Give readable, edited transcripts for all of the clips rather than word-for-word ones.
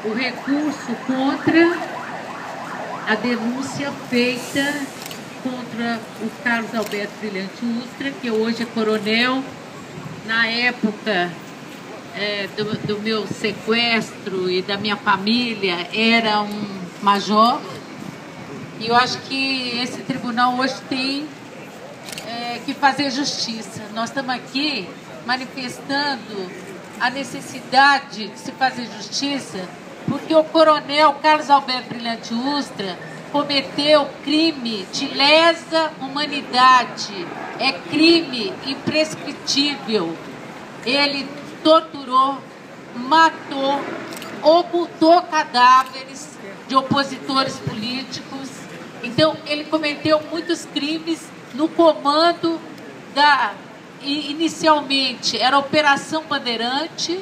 o recurso contra a denúncia feita contra o Carlos Alberto Brilhante Ustra, que hoje é coronel. Na época do meu sequestro e da minha família, era um major. E eu acho que esse tribunal hoje tem que fazer justiça. Nós estamos aqui manifestando a necessidade de se fazer justiça, porque o coronel Carlos Alberto Brilhante Ustra cometeu crime de lesa humanidade. É crime imprescritível. Ele torturou, matou, ocultou cadáveres de opositores políticos. Então, ele cometeu muitos crimes no comando inicialmente era a Operação Bandeirante,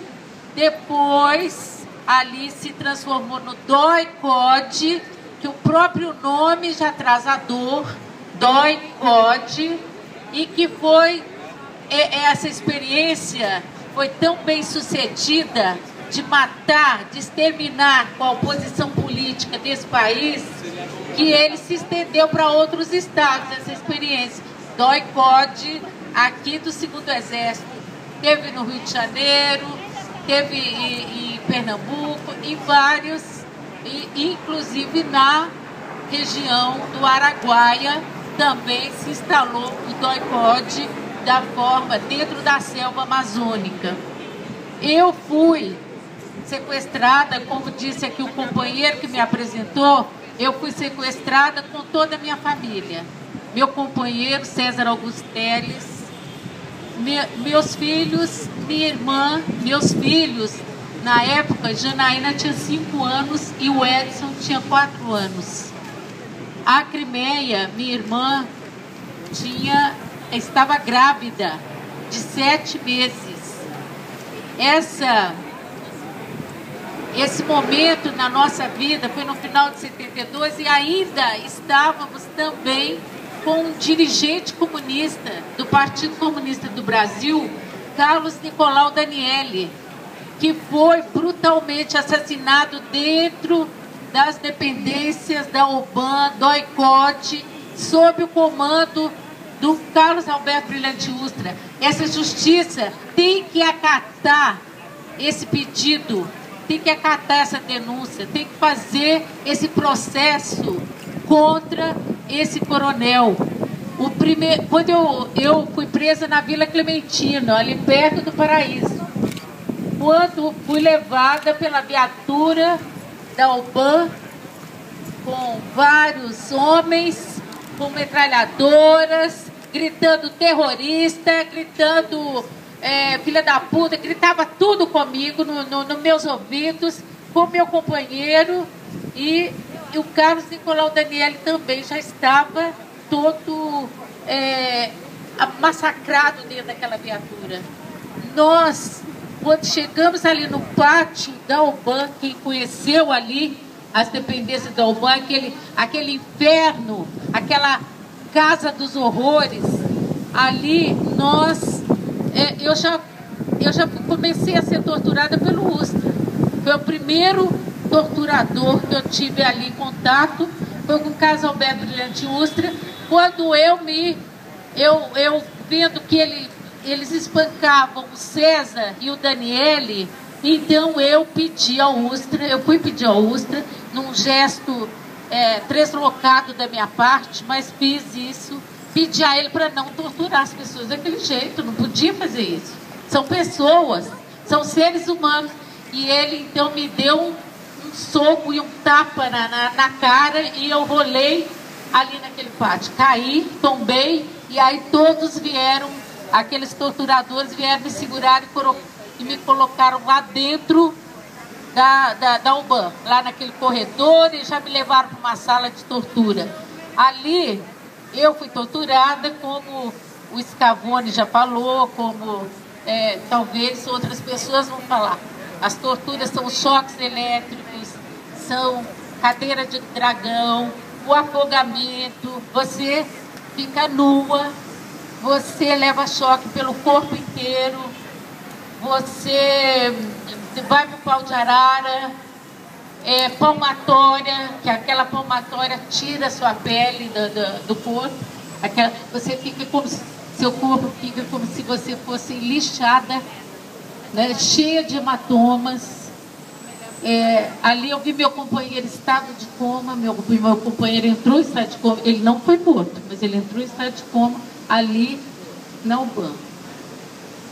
depois ali se transformou no DOI-CODE, que o próprio nome já traz a dor, DOI-CODE, e que foi essa experiência foi tão bem sucedida de matar, de exterminar com a oposição política desse país, que ele se estendeu para outros estados, essa experiência. DOI-CODE, aqui do 2º Exército, teve no Rio de Janeiro, teve em Pernambuco, em vários, inclusive na região do Araguaia, também se instalou o DOI-CODE da forma dentro da selva amazônica. Eu fui sequestrada, como disse aqui o companheiro que me apresentou, eu fui sequestrada com toda a minha família. Meu companheiro, César Augusto Teles, meus filhos, minha irmã, meus filhos, na época, Janaína tinha 5 anos e o Edson tinha 4 anos. A Crimeia, minha irmã, estava grávida de 7 meses. Esse momento na nossa vida foi no final de 72 e ainda estávamos também com um dirigente comunista do Partido Comunista do Brasil, Carlos Nicolau Daniele, que foi brutalmente assassinado dentro das dependências da OBAN, DOI-CODE, sob o comando do Carlos Alberto Brilhante Ustra. Essa justiça tem que acatar esse pedido, tem que acatar essa denúncia, tem que fazer esse processo contra esse coronel. Quando eu fui presa na Vila Clementina, ali perto do Paraíso, quando fui levada pela viatura da OBAN, com vários homens, com metralhadoras, gritando terrorista, gritando filha da puta, gritava tudo comigo nos meus ouvidos, com meu companheiro, e o Carlos Nicolau Daniele também já estava todo massacrado dentro daquela viatura. Nós, quando chegamos ali no pátio da OBAN, quem conheceu ali as dependências da OBAN, aquele inferno, aquela casa dos horrores, ali eu já comecei a ser torturada pelo Ustra. Foi o primeiro torturador que eu tive ali em contato, foi com o Carlos Alberto Brilhante Ustra, quando eu vendo que eles espancavam o César e o Daniele, então eu fui pedir ao Ustra, num gesto deslocado da minha parte, mas fiz isso, pedi a ele para não torturar as pessoas daquele jeito, não podia fazer isso. São pessoas, são seres humanos. E ele então me deu um soco e um tapa na cara e eu rolei ali naquele pátio. Caí, tombei e aí todos vieram, aqueles torturadores vieram me segurar e me colocaram lá dentro da UBAN, lá naquele corredor, e já me levaram para uma sala de tortura. Ali eu fui torturada, como o Scavone já falou, como talvez outras pessoas vão falar. As torturas são choques elétricos, são cadeira de dragão, o afogamento, você fica nua, você leva choque pelo corpo inteiro, você vai para o pau de arara, palmatória, que aquela palmatória tira a sua pele do corpo, você fica como se, seu corpo fica como se você fosse lixada, né, cheia de hematomas. Ali eu vi meu companheiro em estado de coma, meu companheiro entrou em estado de coma, ele não foi morto, mas ele entrou em estado de coma ali na UBAN.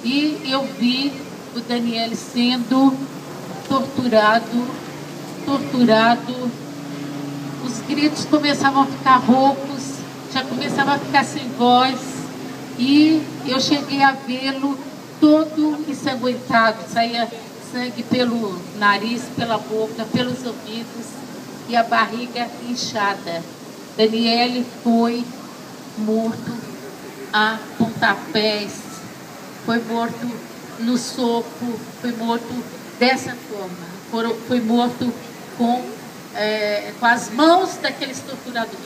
E eu vi o Daniel sendo torturado, os gritos começavam a ficar roucos, já começava a ficar sem voz, e eu cheguei a vê-lo todo ensanguentado, saía sangue pelo nariz, pela boca, pelos ouvidos e a barriga inchada. Daniel foi morto a pontapés, foi morto no soco, foi morto dessa forma, foi morto com as mãos daqueles torturadores,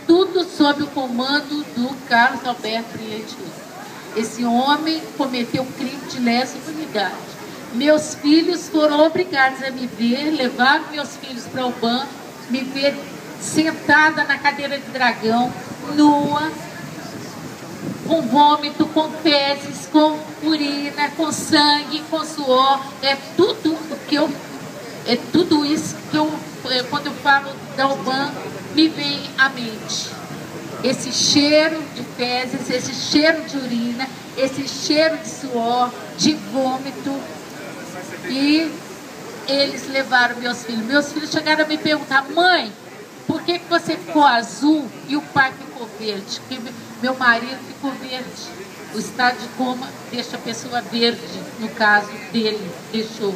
tudo sob o comando do Carlos Alberto Brilhante Ustra. Esse homem cometeu crime de lesa humanidade. Meus filhos foram obrigados a me ver, levaram meus filhos para o UBAN, me ver sentada na cadeira de dragão, nua, com vômito, com fezes, com urina, com sangue, com suor. É tudo isso que quando eu falo da UBAN, me vem à mente. Esse cheiro de fezes, esse cheiro de urina, esse cheiro de suor, de vômito. E eles levaram meus filhos. Meus filhos chegaram a me perguntar: mãe, por que você ficou azul e o pai ficou verde? Porque meu marido ficou verde. O estado de coma deixa a pessoa verde, no caso dele, deixou.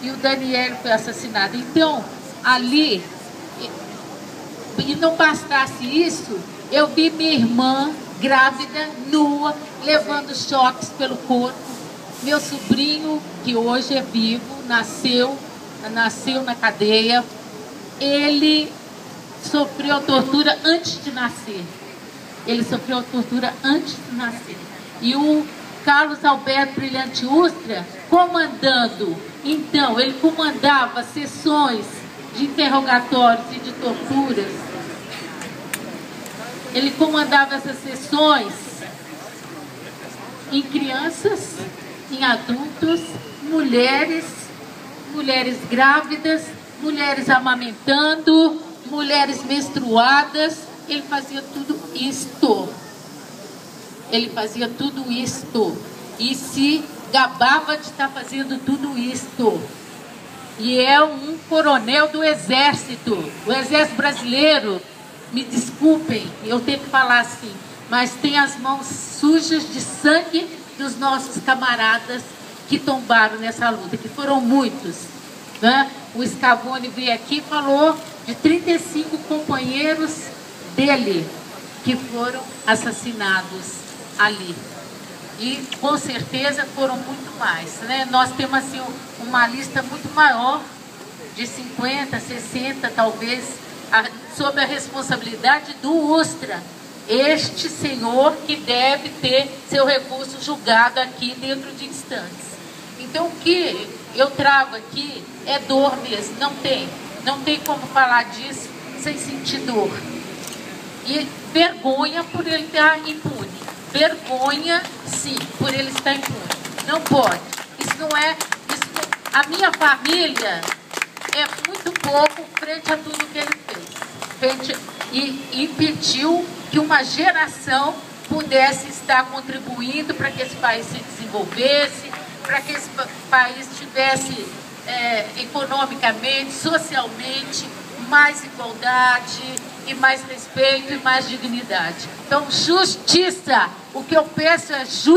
E o Daniel foi assassinado. Então, ali, e não bastasse isso, eu vi minha irmã grávida, nua, levando choques pelo corpo. Meu sobrinho, que hoje é vivo, nasceu na cadeia. Ele sofreu tortura antes de nascer. E o Carlos Alberto Brilhante Ustra comandando. Então, ele comandava sessões de interrogatórios e de torturas. Ele comandava essas sessões em crianças, em adultos, mulheres grávidas, mulheres amamentando, mulheres menstruadas. Ele fazia tudo isto. E se gabava de estar fazendo tudo isto. E é um coronel do Exército. O Exército Brasileiro, me desculpem, eu tenho que falar assim, mas tem as mãos sujas de sangue dos nossos camaradas que tombaram nessa luta, que foram muitos, né? O Scavone veio aqui e falou de 35 companheiros dele que foram assassinados ali. E com certeza foram muito mais, né? Nós temos assim uma lista muito maior, de 50, 60 talvez, sob a responsabilidade do Ustra, este senhor que deve ter seu recurso julgado aqui dentro de instantes. Então o que eu trago aqui é dor mesmo, não tem como falar disso sem sentir dor. E vergonha por ele estar impune. Vergonha, sim, por ele estar impune. Não pode. A minha família é muito pouco frente a tudo que ele fez. E impediu que uma geração pudesse estar contribuindo para que esse país se desenvolvesse, para que esse país tivesse economicamente, socialmente, mais igualdade e mais respeito e mais dignidade. Então, justiça. O que eu peço é justiça.